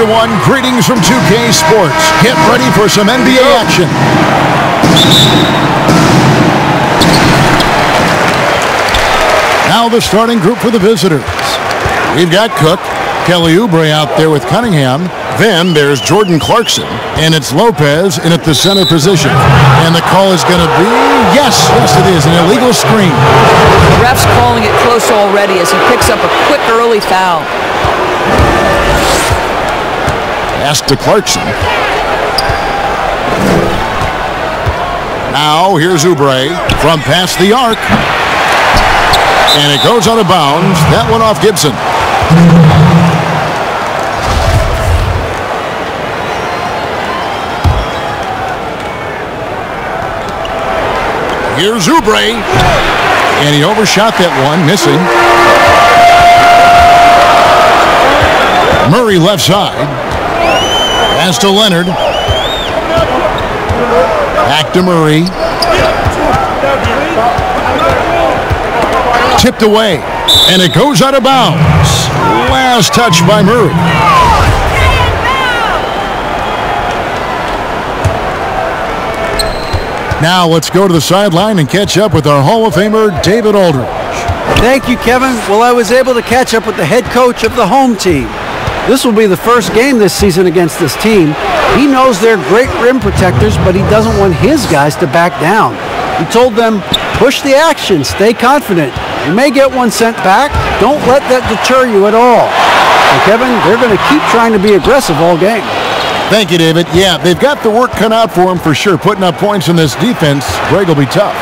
everyone. Greetings from 2K Sports. Get ready for some NBA action. Now the starting group for the visitors. We've got Cook, Kelly Oubre out there with Cunningham. Then there's Jordan Clarkson, and it's Lopez in at the center position. And the call is going to be, yes it is, an illegal screen. The ref's calling it close already as he picks up a quick early foul. Pass to Clarkson. Now here's Oubre from past the arc. And it goes out of bounds. That one off Gibson. Here's Oubre. And he overshot that one, missing. Murray left side. Pass to Leonard. Back to Murray. Tipped away. And it goes out of bounds. Last touch by Murray. Now let's go to the sideline and catch up with our Hall of Famer, David Aldridge. Thank you, Kevin. Well, I was able to catch up with the head coach of the home team. This will be the first game this season against this team. He knows they're great rim protectors, but he doesn't want his guys to back down. He told them, push the action, stay confident. You may get one sent back. Don't let that deter you at all. And Kevin, they're going to keep trying to be aggressive all game. Thank you, David. Yeah, they've got the work cut out for them for sure. Putting up points in this defense, Greg, will be tough.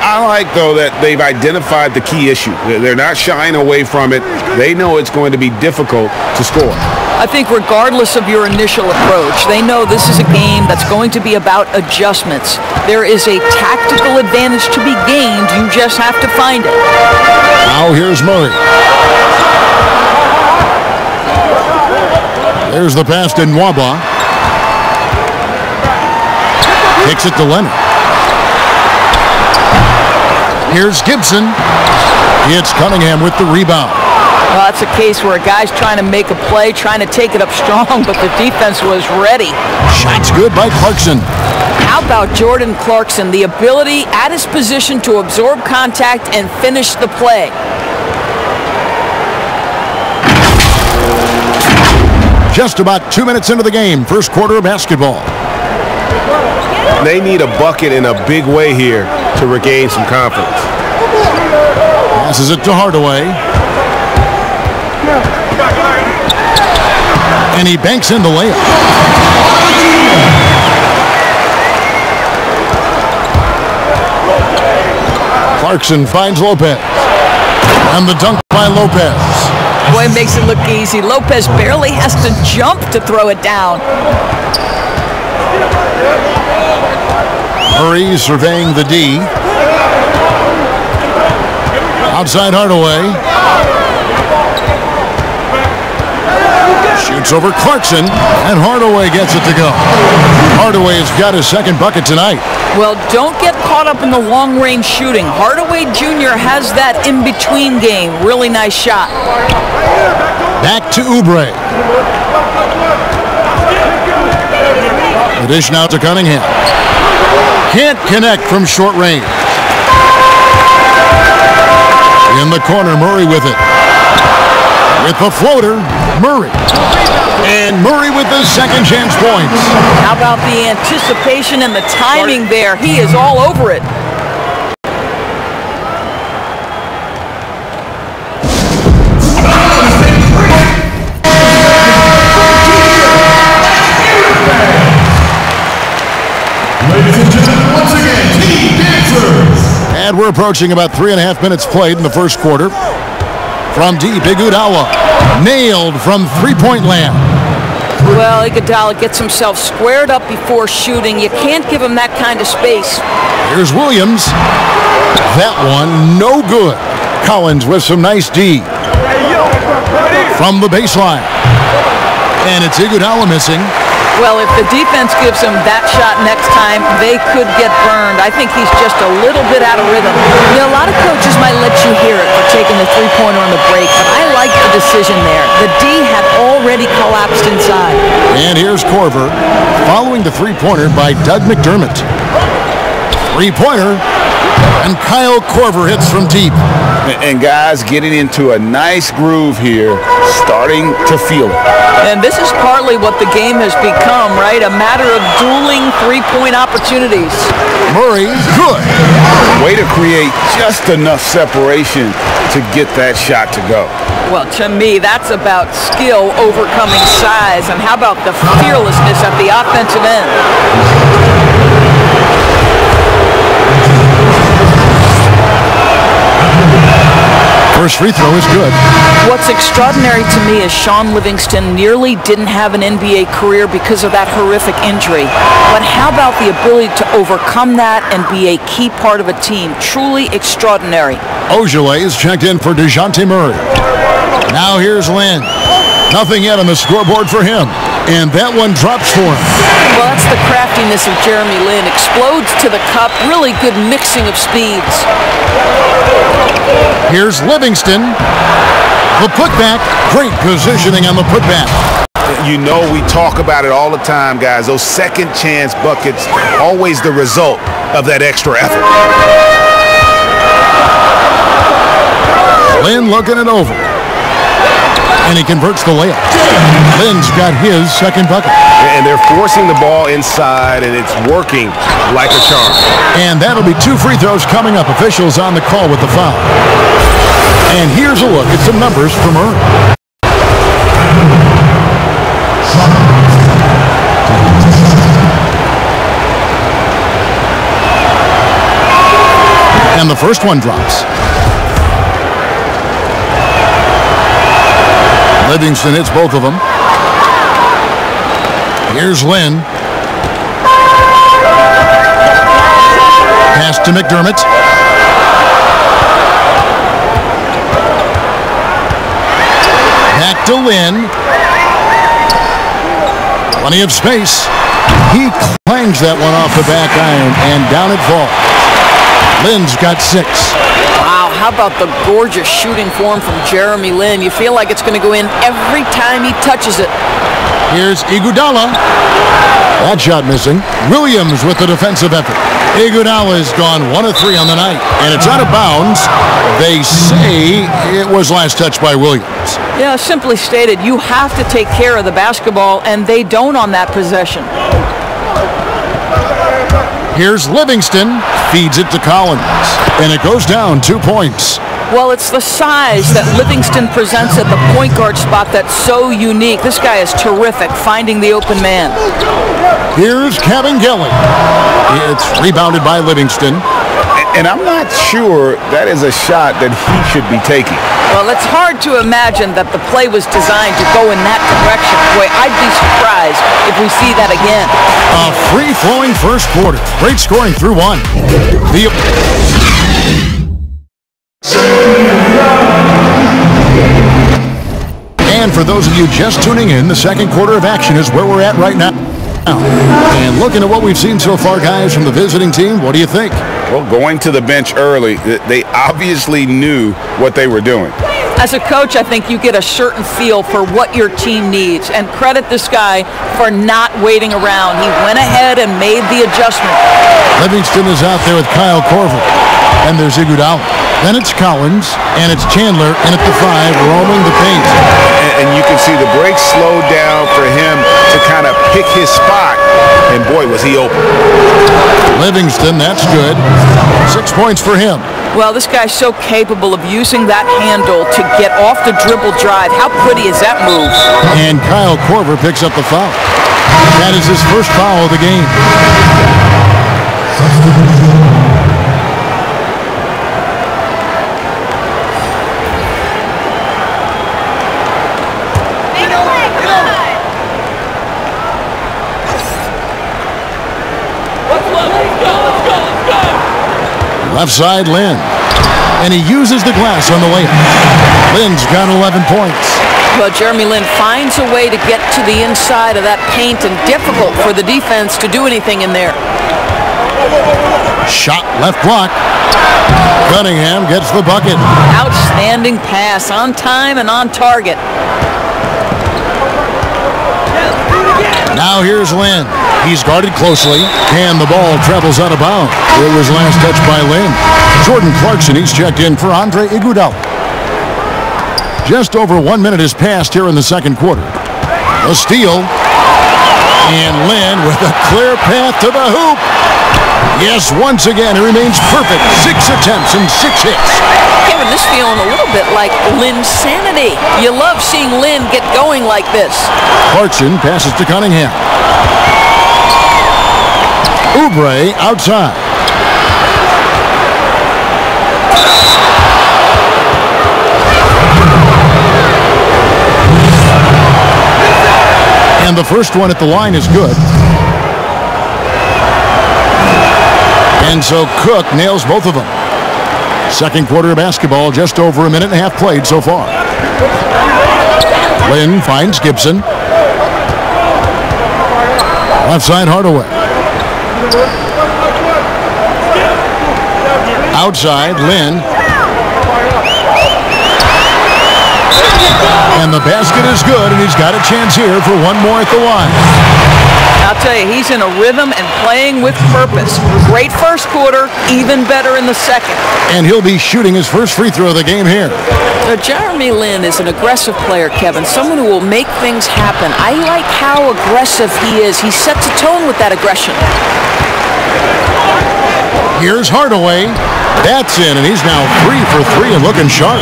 I like, though, that they've identified the key issue. They're not shying away from it. They know it's going to be difficult to score. I think regardless of your initial approach, they know this is a game that's going to be about adjustments. There is a tactical advantage to be gained. You just have to find it. Now here's Murray. There's the pass to Nwaba. Kicks it to Leonard. Here's Gibson. It's Cunningham with the rebound. Well, that's a case where a guy's trying to make a play, trying to take it up strong, but the defense was ready. Shots good by Clarkson. How about Jordan Clarkson? The ability at his position to absorb contact and finish the play. Just about 2 minutes into the game, first quarter of basketball. They need a bucket in a big way here to regain some confidence. Passes it to Hardaway. And he banks in the layup. Clarkson finds Lopez. And the dunk by Lopez. Boy, it makes it look easy. Lopez barely has to jump to throw it down. Murray surveying the D. Outside Hardaway. Shoots over Clarkson, and Hardaway gets it to go. Hardaway has got his second bucket tonight. Well, don't get caught up in the long-range shooting. Hardaway Jr. has that in-between game. Really nice shot. Back to Oubre. The dish now to Cunningham. Can't connect from short range. In the corner, Murray with it. With the floater, Murray. And Murray with the second chance points. How about the anticipation and the timing there? He is all over it. Ladies and gentlemen, once again, Team Dancers. And we're approaching about 3.5 minutes played in the first quarter. From deep, Iguodala nailed from three-point land. Well, Iguodala gets himself squared up before shooting. You can't give him that kind of space. Here's Williams. That one, no good. Collins with some nice D. From the baseline. And it's Iguodala missing. Well, if the defense gives him that shot next time, they could get burned. I think he's just a little bit out of rhythm. You know, a lot of coaches might let you hear it for taking the three-pointer on the break, but I like the decision there. The D had already collapsed inside. And here's Korver following the three-pointer by Doug McDermott. Three-pointer, and Kyle Korver hits from deep. And guys getting into a nice groove here, starting to feel it. And this is partly what the game has become, right? A matter of dueling three-point opportunities. Murray, good. Way to create just enough separation to get that shot to go. Well, to me, that's about skill overcoming size. And how about the fearlessness at the offensive end? First free throw is good. What's extraordinary to me is Shaun Livingston nearly didn't have an NBA career because of that horrific injury. But how about the ability to overcome that and be a key part of a team? Truly extraordinary. Ogilvy is checked in for DeJounte Murray. Now here's Lynn. Nothing yet on the scoreboard for him. And that one drops for him. Well, that's the craftiness of Jeremy Lin. Explodes to the cup. Really good mixing of speeds. Here's Livingston. The putback. Great positioning on the putback. You know we talk about it all the time, guys. Those second chance buckets, always the result of that extra effort. Lin looking it over. And he converts the layup. Lynn's got his second bucket. And they're forcing the ball inside, and it's working like a charm. And that'll be 2 free throws coming up. Officials on the call with the foul. And here's a look at some numbers from Murray. And the first one drops. Livingston hits both of them. Here's Lynn. Pass to McDermott. Back to Lynn. Plenty of space. He clangs that one off the back iron, and down it falls. Lynn's got 6. Wow, how about the gorgeous shooting form from Jeremy Lin? You feel like it's going to go in every time he touches it. Here's Iguodala. That shot missing. Williams with the defensive effort. Iguodala's gone 1 of 3 on the night, and it's out of bounds. They say it was last touched by Williams. Yeah, simply stated, you have to take care of the basketball, and they don't on that possession. Here's Livingston. Feeds it to Collins, and it goes down 2 points. Well, it's the size that Livingston presents at the point guard spot that's so unique. This guy is terrific, finding the open man. Here's Kevin Gilly. It's rebounded by Livingston. And I'm not sure that is a shot that he should be taking. Well, it's hard to imagine that the play was designed to go in that direction. Boy, I'd be surprised if we see that again. A free-flowing first quarter. Great scoring through 1. And for those of you just tuning in, the second quarter of action is where we're at right now. And looking at what we've seen so far, guys, from the visiting team, what do you think? Well, going to the bench early, they obviously knew what they were doing. As a coach, I think you get a certain feel for what your team needs, and credit this guy for not waiting around. He went ahead and made the adjustment. Livingston is out there with Kyle Korver, and there's Iguodala. Then it's Collins, and it's Chandler in at the 5, roaming the paint. And you can see the break slowed down for him to kind of pick his spot, and boy, was he open. Livingston, that's good. 6 points for him. Well, this guy's so capable of using that handle to get off the dribble drive. How pretty is that move? And Kyle Korver picks up the foul. That is his first foul of the game. Left side, Lynn. And he uses the glass on the layup. Lynn's got 11 points. Well, Jeremy Lin finds a way to get to the inside of that paint, and difficult for the defense to do anything in there. Shot left block. Cunningham gets the bucket. Outstanding pass, on time and on target. Now here's Lynn. He's guarded closely, and the ball travels out of bounds. It was last touched by Lynn. Jordan Clarkson, he's checked in for Andre Iguodala. Just over 1 minute has passed here in the second quarter. A steal. And Lynn with a clear path to the hoop. Yes, once again, he remains perfect. 6 attempts and 6 hits. Kevin, this feeling a little bit like Lynn's sanity. You love seeing Lynn get going like this. Clarkson passes to Cunningham. Oubre outside. And the first one at the line is good. And so Cook nails both of them. Second quarter of basketball, just over a minute and a half played so far. Lynn finds Gibson. Left side, Hardaway. Outside, Lynn. And the basket is good, and he's got a chance here for one more at the line. I'll tell you, he's in a rhythm and playing with purpose. Great first quarter, even better in the second. And he'll be shooting his first free throw of the game here. Now, Jeremy Lin is an aggressive player, Kevin, someone who will make things happen. I like how aggressive he is. He sets a tone with that aggression. Here's Hardaway. That's in, and he's now 3 for 3 and looking sharp.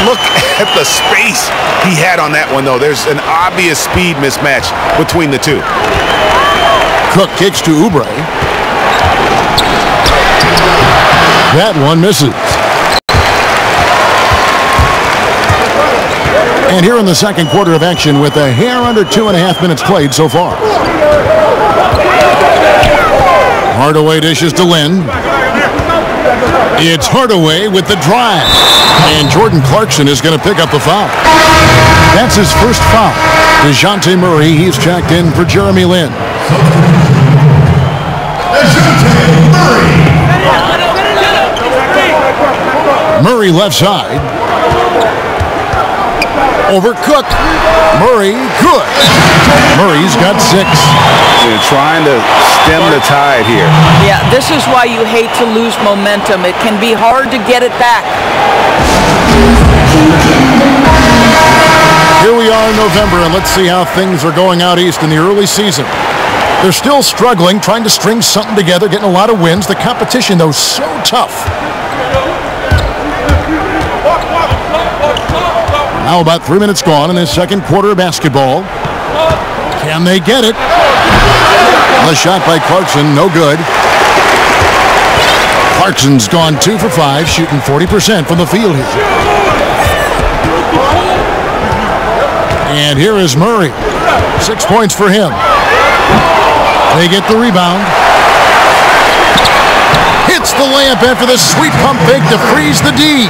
Look at the space he had on that one, though. There's an obvious speed mismatch between the two. Cook kicks to Oubre. That one misses. And here in the second quarter of action with a hair under 2.5 minutes played so far. Hardaway dishes to Lynn. It's Hardaway with the drive. And Jordan Clarkson is going to pick up the foul. That's his first foul. DeJounte Murray, he's checked in for Jeremy Lin. Murray left side. Over Cook. Murray, good. Murray's got 6. They're trying to stem the tide here. Yeah, this is why you hate to lose momentum. It can be hard to get it back. Here we are in November, and let's see how things are going out east in the early season. They're still struggling, trying to string something together, getting a lot of wins. The competition, though, so tough. Now about 3 minutes gone in this second quarter of basketball. Can they get it? The shot by Clarkson, no good. Clarkson's gone 2 for 5, shooting 40% from the field here. And here is Murray. 6 points for him. They get the rebound. Hits the layup after the sweet pump fake to freeze the D.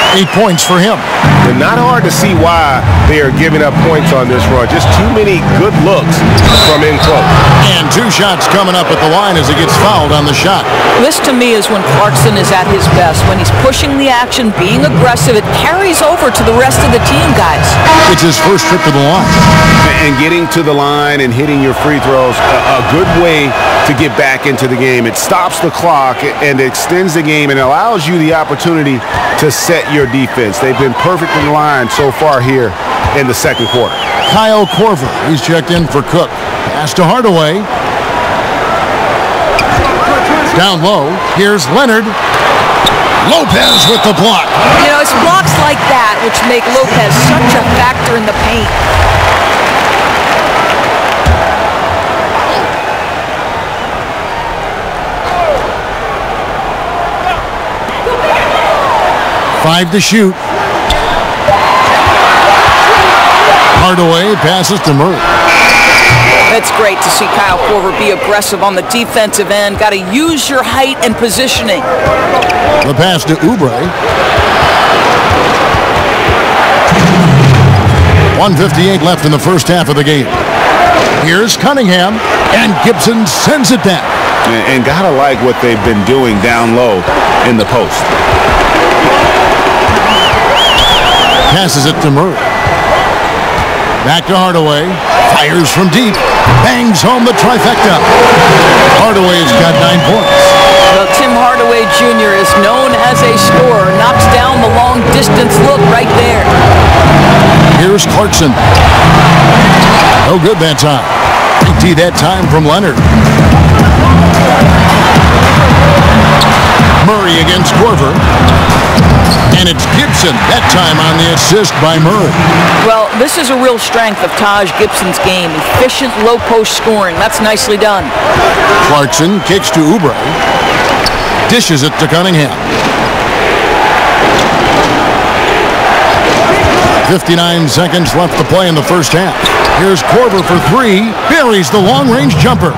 8 points for him. And not hard to see why they are giving up points on this run. Just too many good looks from in close. And 2 shots coming up at the line as he gets fouled on the shot. This, to me, is when Clarkson is at his best. When he's pushing the action, being aggressive, it carries over to the rest of the team, guys. It's his first trip to the line. And getting to the line and hitting your free throws, a good way to get back into the game. It stops the clock and extends the game and allows you the opportunity to set your defense. They've been perfect in line so far here in the second quarter. Kyle Korver, he's checked in for Cook. Pass to Hardaway. Down low, here's Leonard. Lopez with the block. You know, it's blocks like that which make Lopez such a factor in the paint. Five to shoot. Hardaway passes to Murray. It's great to see Kyle Korver be aggressive on the defensive end. Got to use your height and positioning. The pass to Oubre. 1:58 left in the first half of the game. Here's Cunningham, and Gibson sends it down. And gotta like what they've been doing down low in the post. Passes it to Murray. Back to Hardaway. Fires from deep. Bangs home the trifecta. Hardaway's got 9 points. Well, Tim Hardaway Jr. is known as a scorer. Knocks down the long-distance look right there. Here's Clarkson. No good that time. Big T that time from Leonard. Murray against Korver. And it's Gibson, that time on the assist by Murray. Well, this is a real strength of Taj Gibson's game. Efficient low-post scoring. That's nicely done. Clarkson kicks to Oubre. Dishes it to Cunningham. 59 seconds left to play in the first half. Here's Korver for 3. Buries the long-range jumper.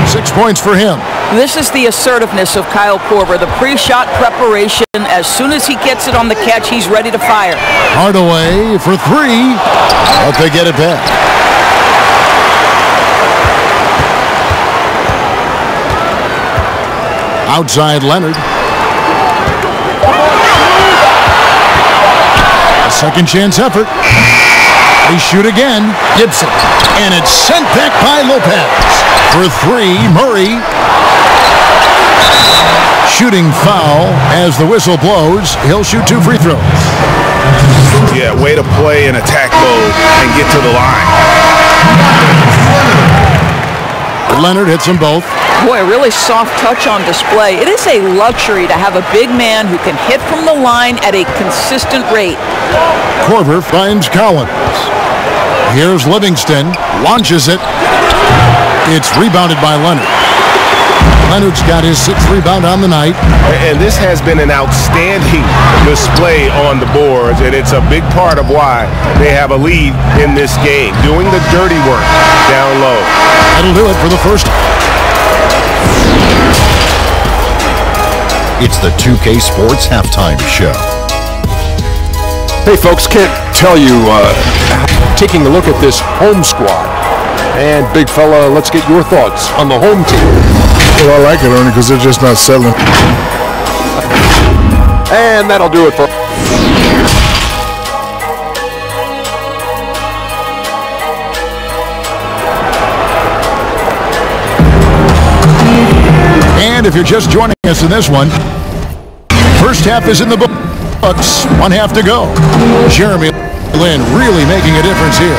6 points for him. This is the assertiveness of Kyle Korver, the pre-shot preparation. As soon as he gets it on the catch, he's ready to fire. Hardaway for 3, but they get it back. Outside Leonard. A second chance effort. They shoot again. Gibson. And it's sent back by Lopez. For 3, Murray. Shooting foul as the whistle blows. He'll shoot 2 free throws. Yeah, way to play in attack mode and get to the line. Leonard hits them both. Boy, a really soft touch on display. It is a luxury to have a big man who can hit from the line at a consistent rate. Korver finds Collins. Here's Livingston. Launches it. It's rebounded by Leonard. Leonard's got his 6th rebound on the night. And this has been an outstanding display on the boards, and it's a big part of why they have a lead in this game, doing the dirty work down low. That'll do it for the first. It's the 2K Sports Halftime Show. Hey folks, can't tell you, taking a look at this home squad. And big fella, let's get your thoughts on the home team. Well, I like it only because they're just not selling. And that'll do it for... And if you're just joining us in this one, first half is in the books. 1 half to go. Jeremy Lin really making a difference here.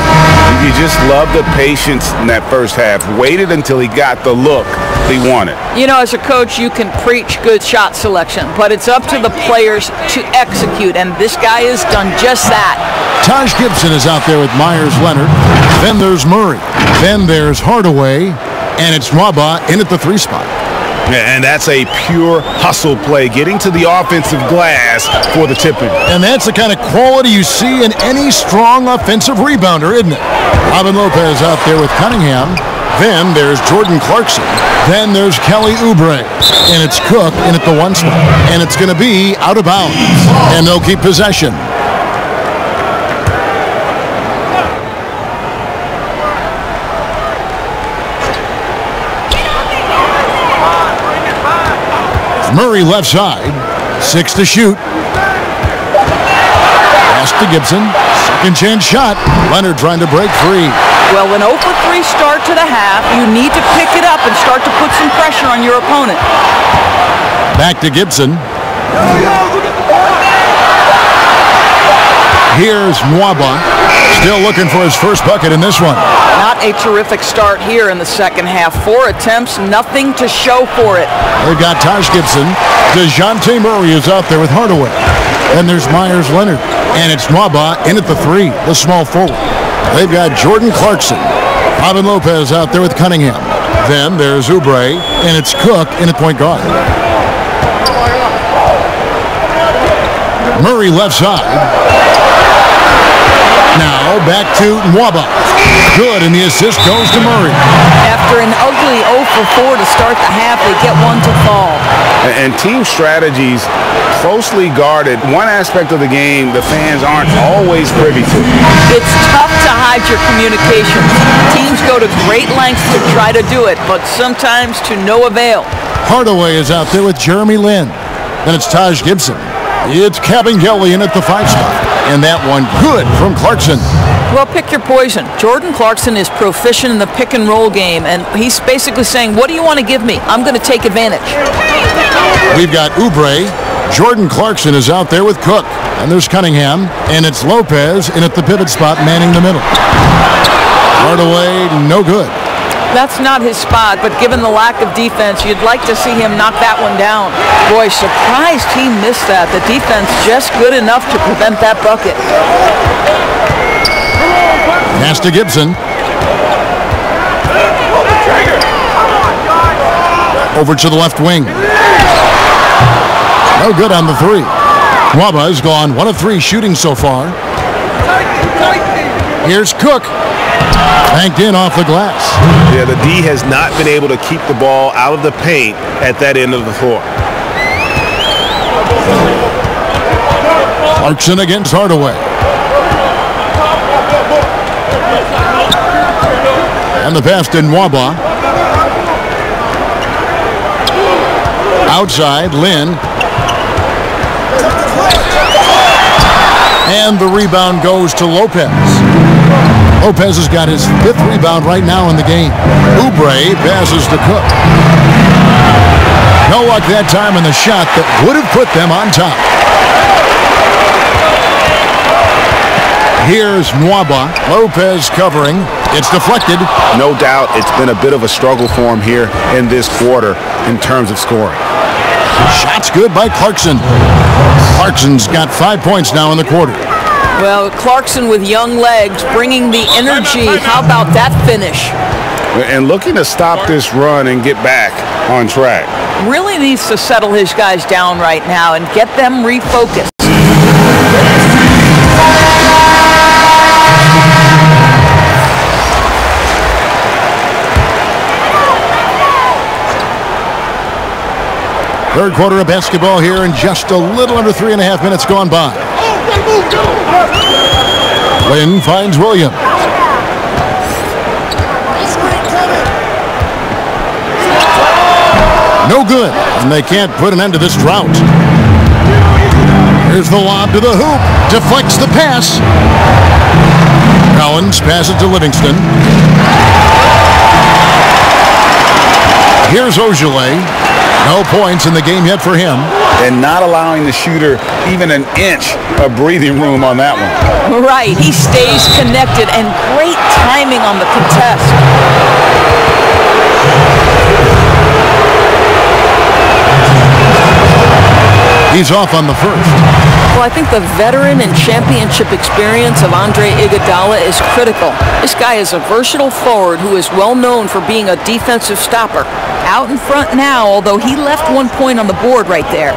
You just love the patience in that first half. Waited until he got the look he wanted. You know, as a coach, you can preach good shot selection, but it's up to the players to execute, and this guy has done just that. Taj Gibson is out there with Myers Leonard. Then there's Murray. Then there's Hardaway. And it's Nwaba in at the 3 spot. And that's a pure hustle play, getting to the offensive glass for the tipping. And that's the kind of quality you see in any strong offensive rebounder, isn't it? Robin Lopez out there with Cunningham. Then there's Jordan Clarkson. Then there's Kelly Oubre. And it's Cook in at the 1 spot. And it's going to be out of bounds. And they'll keep possession. Murray left side. 6 to shoot. Pass to Gibson. Second chance shot. Leonard trying to break free. Well, an 0 for 3 start to the half. You need to pick it up and start to put some pressure on your opponent. Back to Gibson. Here's Nwaba. Still looking for his first bucket in this one. Not a terrific start here in the second half. 4 attempts, nothing to show for it. They've got Taj Gibson. DeJounte Murray is out there with Hardaway. Then there's Myers Leonard. And it's Nwaba in at the 3, the small forward. They've got Jordan Clarkson. Robin Lopez out there with Cunningham. Then there's Oubre. And it's Cook in at point guard. Murray left side. Now back to Nwaba. Good, and the assist goes to Murray. After an ugly 0 for 4 to start the half, they get 1 to fall. And team strategies closely guarded. One aspect of the game the fans aren't always privy to. It's tough to hide your communications. Teams go to great lengths to try to do it, but sometimes to no avail. Hardaway is out there with Jeremy Lin. Then it's Taj Gibson. It's Cabin Gelly in at the 5 spot. And that one good from Clarkson. Well, pick your poison. Jordan Clarkson is proficient in the pick and roll game, and he's basically saying, what do you want to give me? I'm going to take advantage. We've got Oubre. Jordan Clarkson is out there with Cook. And there's Cunningham. And it's Lopez in at the pivot spot, manning the middle. Hardaway, no good. That's not his spot, but given the lack of defense, you'd like to see him knock that one down. Boy, surprised he missed that. The defense just good enough to prevent that bucket. Pass to Gibson. Over to the left wing. No good on the three. Waba has gone 1 of 3 shooting so far. Here's Cook. Banked in off the glass. Yeah, the D has not been able to keep the ball out of the paint at that end of the floor. Clarkson against Hardaway. And the pass to Nwaba. Outside, Lynn. And the rebound goes to Lopez. Lopez has got his 5th rebound right now in the game. Oubre passes to Cook. No luck that time in the shot that would have put them on top. Here's Nwaba. Lopez covering. It's deflected. No doubt it's been a bit of a struggle for him here in this quarter in terms of scoring. Shot's good by Clarkson. Clarkson's got 5 points now in the quarter. Well, Clarkson with young legs, bringing the energy. How about that finish? And looking to stop this run and get back on track. Really needs to settle his guys down right now and get them refocused. Third quarter of basketball here, and just a little under 3.5 minutes gone by. Lynn finds Williams. No good, and they can't put an end to this drought. Here's the lob to the hoop. Deflects the pass. Collins passes to Livingston. Here's Ogilvy. No points in the game yet for him. And not allowing the shooter even an inch of breathing room on that one. Right, he stays connected, and great timing on the contest. He's off on the first. Well, I think the veteran and championship experience of Andre Iguodala is critical. This guy is a versatile forward who is well known for being a defensive stopper. Out in front now, although he left 1 point on the board right there.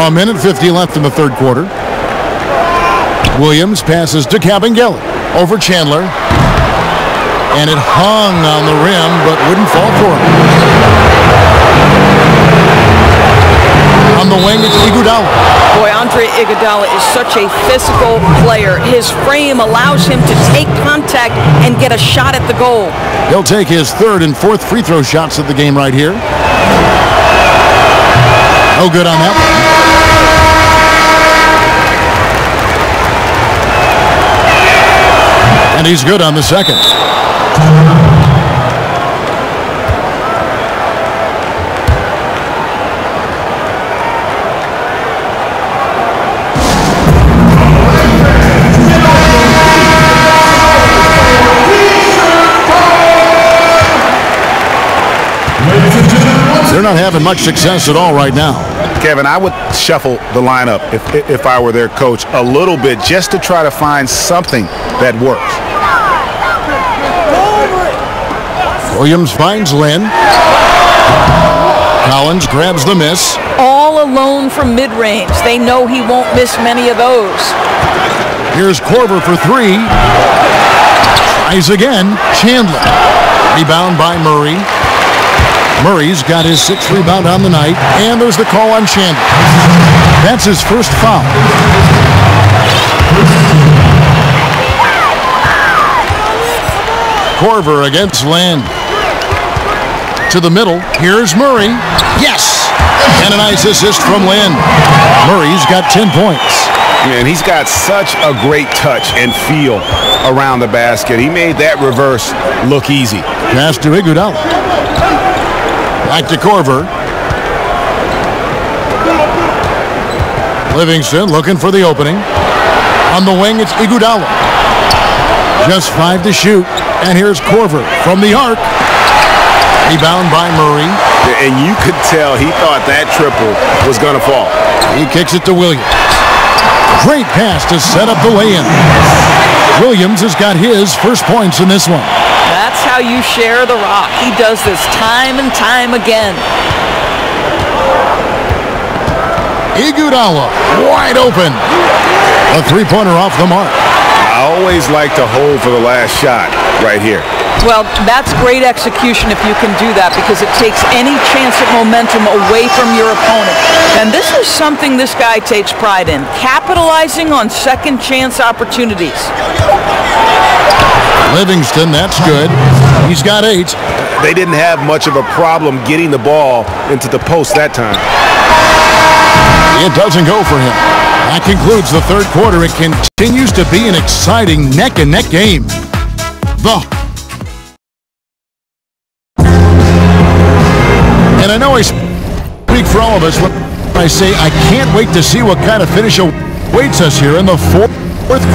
A minute 50 left in the third quarter. Williams passes to Kabengele. Over Chandler. And it hung on the rim, but wouldn't fall for him. On the wing, it's Iguodala. Boy, Andre Iguodala is such a physical player. His frame allows him to take contact and get a shot at the goal. He'll take his 3rd and 4th free throw shots of the game right here. No good on that one. And he's good on the second. They're not having much success at all right now. Kevin, I would shuffle the lineup if I were their coach a little bit just to try to find something that works. Williams finds Lynn. Collins grabs the miss. All alone from mid-range. They know he won't miss many of those. Here's Korver for 3. Tries again. Chandler. Rebound by Murray. Murray's got his 6th rebound on the night, and there's the call on Chandler. That's his first foul. Korver against Lynn. To the middle. Here's Murray. Yes! And And a nice assist from Lynn. Murray's got 10 points. Man, he's got such a great touch and feel around the basket. He made that reverse look easy. Pass to Iguodala. Back to Korver. Livingston looking for the opening. On the wing, it's Iguodala. Just 5 to shoot. And here's Korver from the arc. Rebound by Murray. And you could tell he thought that triple was going to fall. He kicks it to Williams. Great pass to set up the lay-in. Williams has got his first points in this one. That's how you share the rock. He does this time and time again. Iguodala wide open. A three-pointer off the mark. I always like to hold for the last shot right here. Well, that's great execution if you can do that, because it takes any chance at momentum away from your opponent. And this is something this guy takes pride in, capitalizing on second chance opportunities. Livingston, that's good. He's got 8. They didn't have much of a problem getting the ball into the post that time. It doesn't go for him. That concludes the third quarter. It continues to be an exciting neck-and-neck game. And I know I speak for all of us when I say I can't wait to see what kind of finish awaits us here in the fourth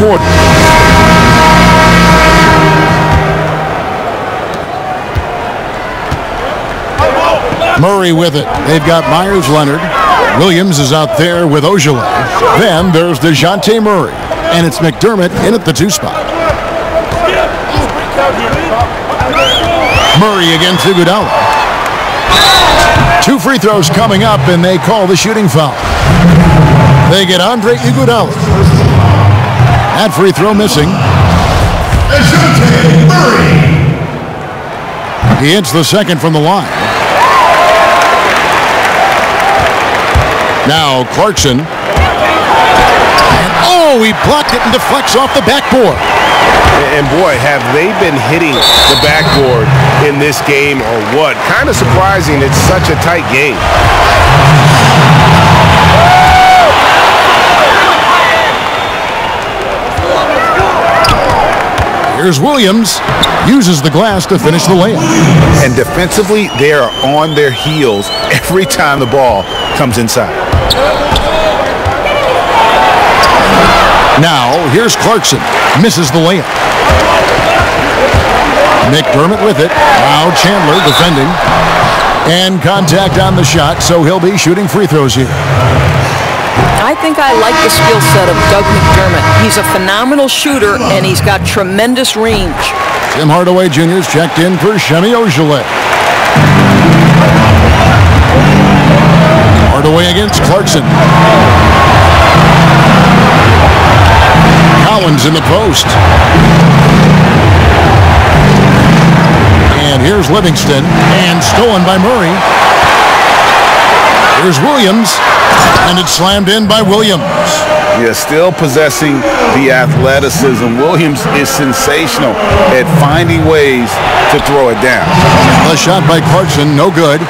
quarter. Murray with it. They've got Myers-Leonard. Williams is out there with Ojale. Then there's DeJounte Murray. And it's McDermott in at the 2 spot. Murray against Iguodala. 2 free throws coming up, and they call the shooting foul. They get Andre Iguodala. That free throw missing. He hits the second from the line. Now Clarkson. And he blocked it and deflects off the backboard. And boy, have they been hitting the backboard in this game or what? Kind of surprising it's such a tight game. Here's Williams. Uses the glass to finish the layup. And defensively, they are on their heels every time the ball comes inside. Now, here's Clarkson. Misses the layup. McDermott with it. Now Chandler defending. And contact on the shot, so he'll be shooting free throws here. I think I like the skill set of Doug McDermott. He's a phenomenal shooter, and he's got tremendous range. Tim Hardaway Jr.'s checked in for Semi Ojale. Hardaway against Clarkson. Collins in the post. And here's Livingston. And stolen by Murray. Here's Williams. And it's slammed in by Williams. Yeah, still possessing the athleticism. Williams is sensational at finding ways to throw it down. A shot by Clarkson, no good.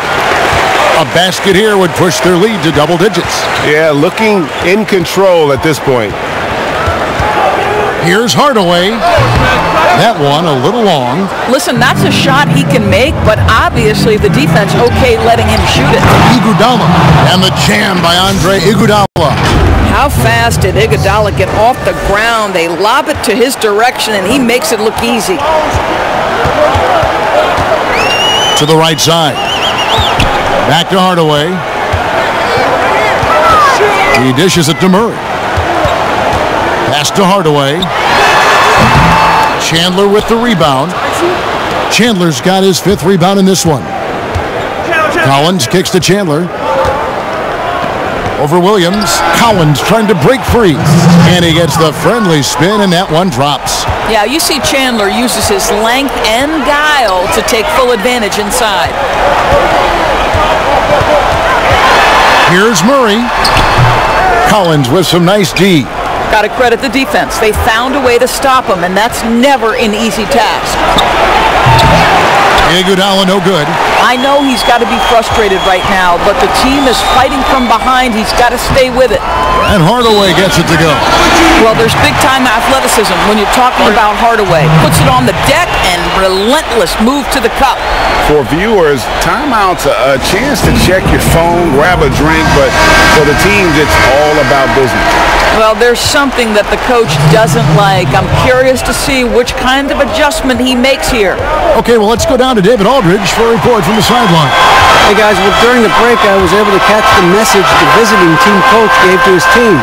A basket here would push their lead to double digits. Yeah, looking in control at this point. Here's Hardaway. That one a little long. Listen, that's a shot he can make, but obviously the defense okay letting him shoot it. Iguodala. And the jam by Andre Iguodala. How fast did Iguodala get off the ground? They lob it to his direction, and he makes it look easy. To the right side. Back to Hardaway. He dishes it to Murray. Pass to Hardaway. Chandler with the rebound. Chandler's got his 5th rebound in this one. Collins kicks to Chandler. Over Williams. Collins trying to break free. And he gets the friendly spin, and that one drops. Yeah, you see Chandler uses his length and guile to take full advantage inside. Here's Murray. Collins with some nice D. Got to credit the defense. They found a way to stop him, and that's never an easy task. Iguodala no good. I know he's got to be frustrated right now, but the team is fighting from behind. He's got to stay with it. And Hardaway gets it to go. Well, there's big-time athleticism when you're talking about Hardaway. Puts it on the deck and relentless move to the cup. For viewers, timeout's a chance to check your phone, grab a drink, but for the teams, it's all about business. Well, there's something that the coach doesn't like. I'm curious to see which kind of adjustment he makes here. Okay, well, let's go down to David Aldridge for a report from the sideline. Hey guys, well, during the break I was able to catch the message the visiting team coach gave to his team.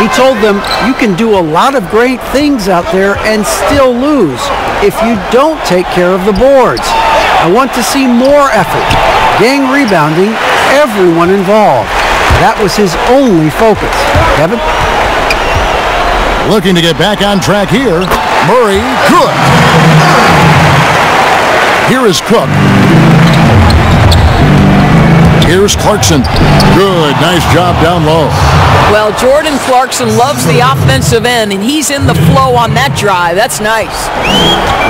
He told them, you can do a lot of great things out there and still lose if you don't take care of the boards. I want to see more effort, gang rebounding, everyone involved. That was his only focus. Kevin? Looking to get back on track here. Murray, good. Here is Cook. Here's Clarkson. Good, nice job down low. Well, Jordan Clarkson loves the offensive end, and he's in the flow on that drive. That's nice.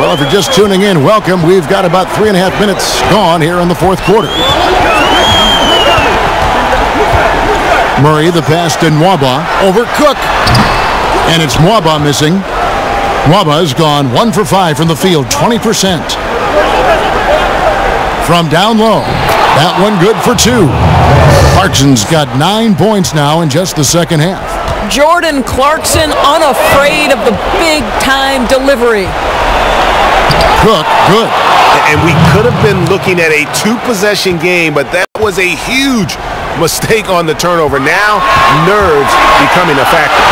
Well, if you're just tuning in, welcome. We've got about 3.5 minutes gone here in the fourth quarter. Murray, the pass to Nwaba over Cook. And it's Nwaba missing. Nwaba has gone 1 for 5 from the field, 20%. From down low. That one good for 2. Clarkson's got 9 points now in just the second half. Jordan Clarkson unafraid of the big-time delivery. Cook, good. And we could have been looking at a 2-possession game, but that was a huge mistake on the turnover. Now, nerves becoming a factor.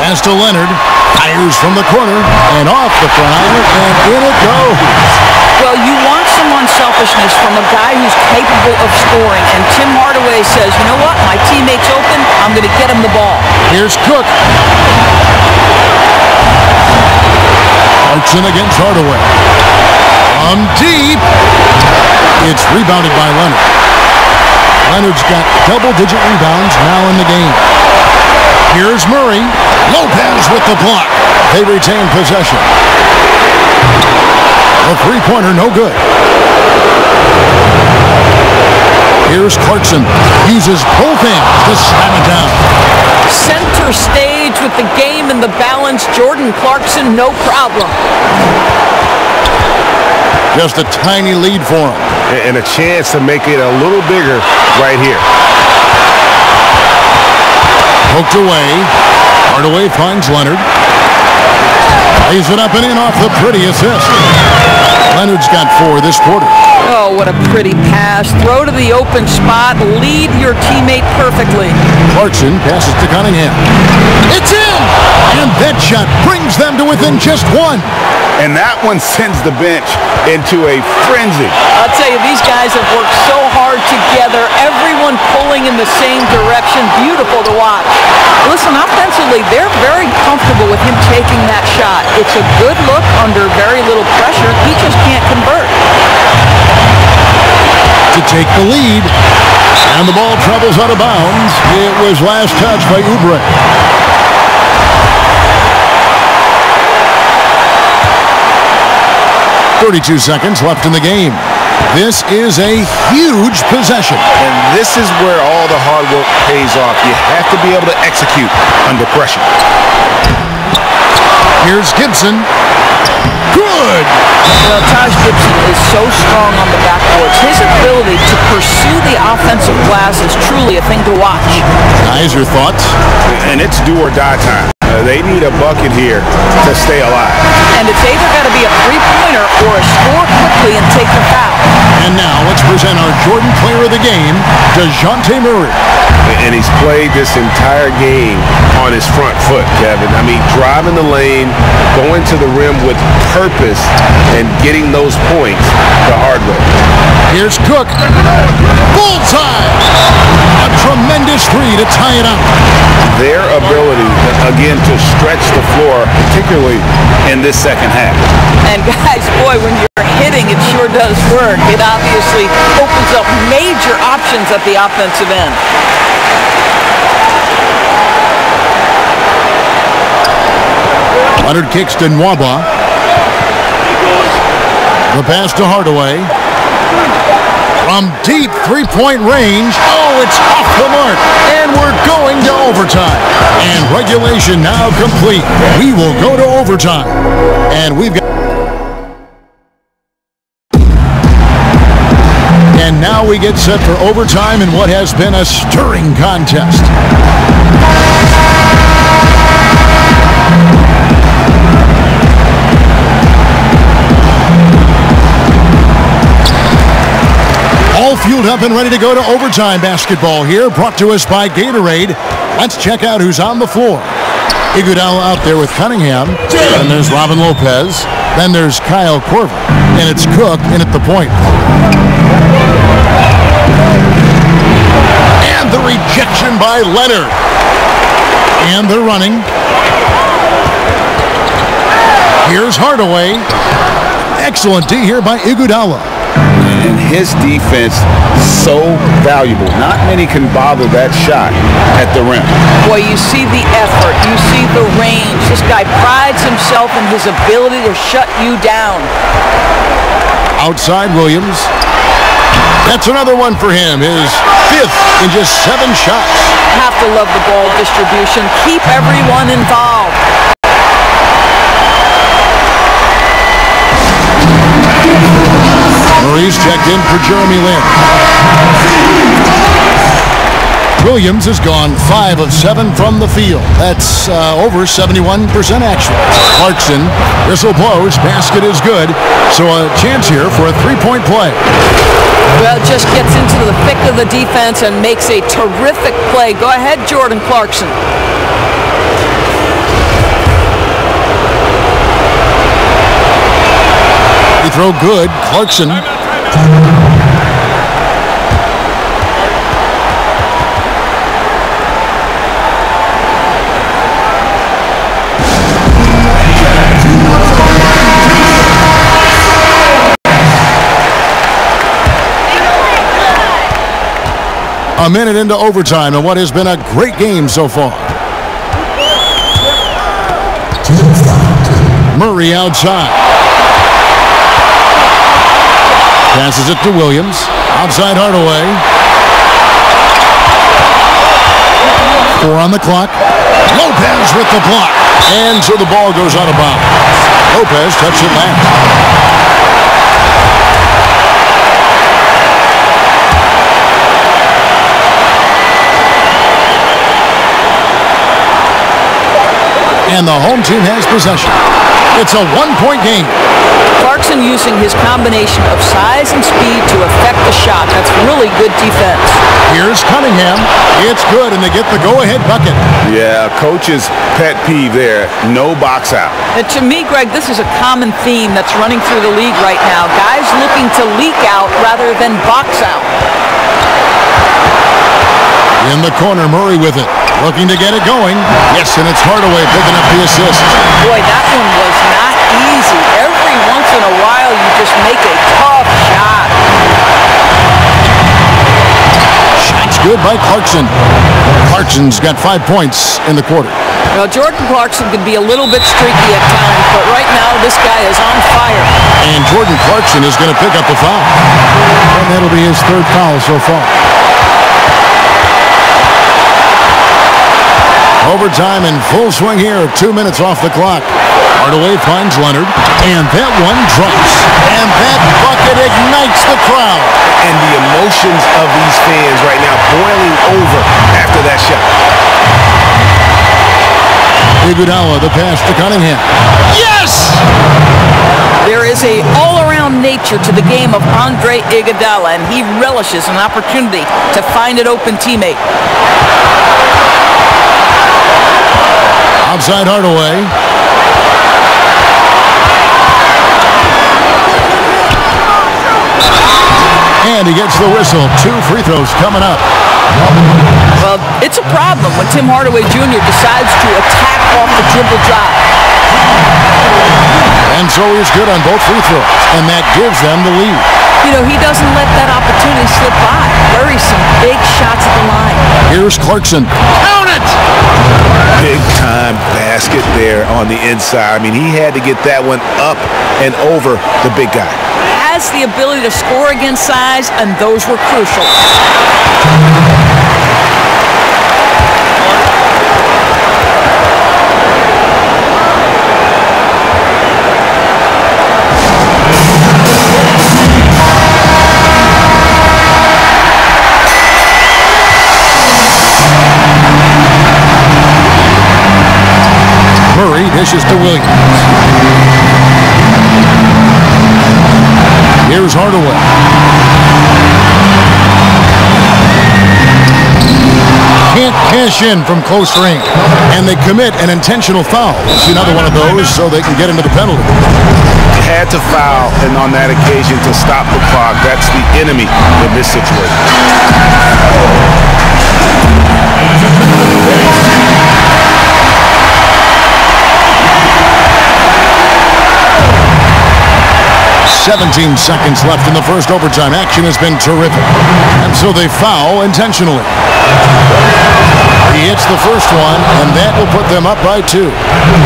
Pass to Leonard. Fires from the corner and off the front, and in it goes. Well, you want some unselfishness from a guy who's capable of scoring, and Tim Hardaway says, you know what, my teammate's open, I'm going to get him the ball. Here's Cook. Clarkson against Hardaway. Deep. It's rebounded by Leonard. Leonard's got double-digit rebounds now in the game. Here's Murray. Lopez with the block. They retain possession. A three-pointer, no good. Here's Clarkson. Uses both hands to slam it down. Center stage with the game in the balance. Jordan Clarkson, no problem. Just a tiny lead for him. And a chance to make it a little bigger right here. Poked away. Hardaway finds Leonard. Lays it up and in off the pretty assist. Leonard's got 4 this quarter. Oh, what a pretty pass. Throw to the open spot. Lead your teammate perfectly. Clarkson passes to Cunningham. It's in! And that shot brings them to within just 1. And that one sends the bench into a frenzy. I'll tell you, these guys have worked so hard together. Everyone pulling in the same direction. Beautiful to watch. Listen, offensively, they're very comfortable with him taking that shot. It's a good look under very little pressure. He just can't convert. To take the lead. And the ball travels out of bounds. It was last touched by Oubre. 32 seconds left in the game. This is a huge possession. And this is where all the hard work pays off. You have to be able to execute under pressure. Here's Gibson. Good! Well, Taj Gibson is so strong on the backboards. His ability to pursue the offensive glass is truly a thing to watch. Guys, your thoughts? And it's do or die time. They need a bucket here to stay alive. And it's either got to be a three-pointer or a score quickly and take the foul. And now let's present our Jordan Player of the Game, DeJounte Murray. And he's played this entire game on his front foot, Kevin. I mean, driving the lane, going to the rim with purpose, and getting those points the hard way. Here's Cook. Bullseye! A tremendous 3 to tie it up. Their ability, again, to stretch the floor, particularly in this second half. And guys, boy, when you're hitting, it sure does work. It obviously opens up major options at the offensive end. Leonard kicks to Nwaba. The pass to Hardaway. From deep three-point range. Oh, it's off the mark. And we're going to overtime. And regulation now complete. We will go to overtime. And we've got... And now we get set for overtime in what has been a stirring contest. All fueled up and ready to go to overtime basketball here, brought to us by Gatorade. Let's check out who's on the floor. Iguodala out there with Cunningham. Then there's Robin Lopez. Then there's Kyle Korver. And it's Cook in at the point. And the rejection by Leonard. And they're running. Here's Hardaway. Excellent D here by Iguodala. And his defense so valuable. Not many can bother that shot at the rim. Boy, you see the effort. You see the range. This guy prides himself in his ability to shut you down. Outside Williams. That's another one for him. His fifth in just 7 shots. Have to love the ball distribution. Keep everyone involved. Murray's checked in for Jeremy Lin. Williams has gone 5 of 7 from the field. That's over 71% actually. Clarkson, whistle blows, basket is good. So a chance here for a 3-point play. Well, just gets into the thick of the defense and makes a terrific play. Go ahead, Jordan Clarkson. They throw good. Clarkson. A minute into overtime and what has been a great game so far. Murray outside. Passes it to Williams. Outside Hardaway. 4 on the clock. Lopez with the block. And so the ball goes out of bounds. Lopez touched it last. And the home team has possession. It's a 1-point game. Clarkson using his combination of size and speed to affect the shot. That's really good defense. Here's Cunningham. It's good, and they get the go-ahead bucket. Yeah, coach's pet peeve there. No box out. And to me, Greg, this is a common theme that's running through the league right now. Guys looking to leak out rather than box out. In the corner, Murray with it. Looking to get it going. Yes, and it's Hardaway picking up the assist. Boy, that one was not easy. Every once in a while, you just make a tough shot. Shot's good by Clarkson. Clarkson's got 5 points in the quarter. Well, Jordan Clarkson can be a little bit streaky at times, but right now, this guy is on fire. And Jordan Clarkson is going to pick up the foul. And that'll be his 3rd foul so far. Overtime in full swing here. 2 minutes off the clock. Hardaway finds Leonard. And that one drops. And that bucket ignites the crowd. And the emotions of these fans right now boiling over after that shot. Iguodala, the pass to Cunningham. Yes! There is a all-around nature to the game of Andre Iguodala, and he relishes an opportunity to find an open teammate. Outside Hardaway. And he gets the whistle. 2 free throws coming up. Well, it's a problem when Tim Hardaway Jr. decides to attack off the dribble drive. And so he's good on both free throws. And that gives them the lead. You know, he doesn't let that opportunity slip by. Buries some big shots at the line. Here's Clarkson. Count it! Big time basket there on the inside. I mean, he had to get that one up and over the big guy. Has the ability to score against size, and those were crucial. Murray dishes to Williams. Here's Hardaway. Can't cash in from close range. And they commit an intentional foul. It's another one of those so they can get into the penalty. Had to foul, and on that occasion to stop the clock. That's the enemy in this situation. 17 seconds left in the first overtime. Action has been terrific. And so they foul intentionally. He hits the first one, and that will put them up by 2.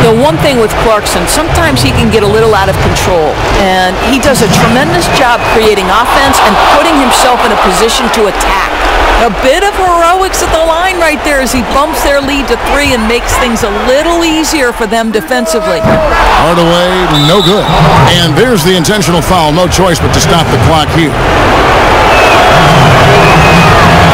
The one thing with Clarkson, sometimes he can get a little out of control, and he does a tremendous job creating offense and putting himself in a position to attack. A bit of heroics at the line right there as he bumps their lead to 3 and makes things a little easier for them defensively. Hardaway, no good. And there's the intentional foul. No choice but to stop the clock here.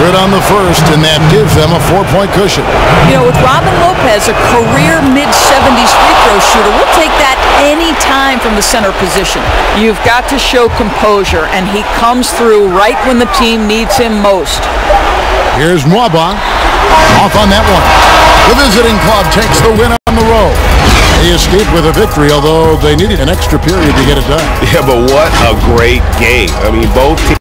Good on the first, and that gives them a 4-point cushion. You know, with Robin Lopez, a career mid-70s free throw shooter, we'll take that any time from the center position. You've got to show composure, and he comes through right when the team needs him most. Here's Mwaba. Off on that one. The visiting club takes the win on the road. They escaped with a victory, although they needed an extra period to get it done. Yeah, but what a great game. I mean, both teams.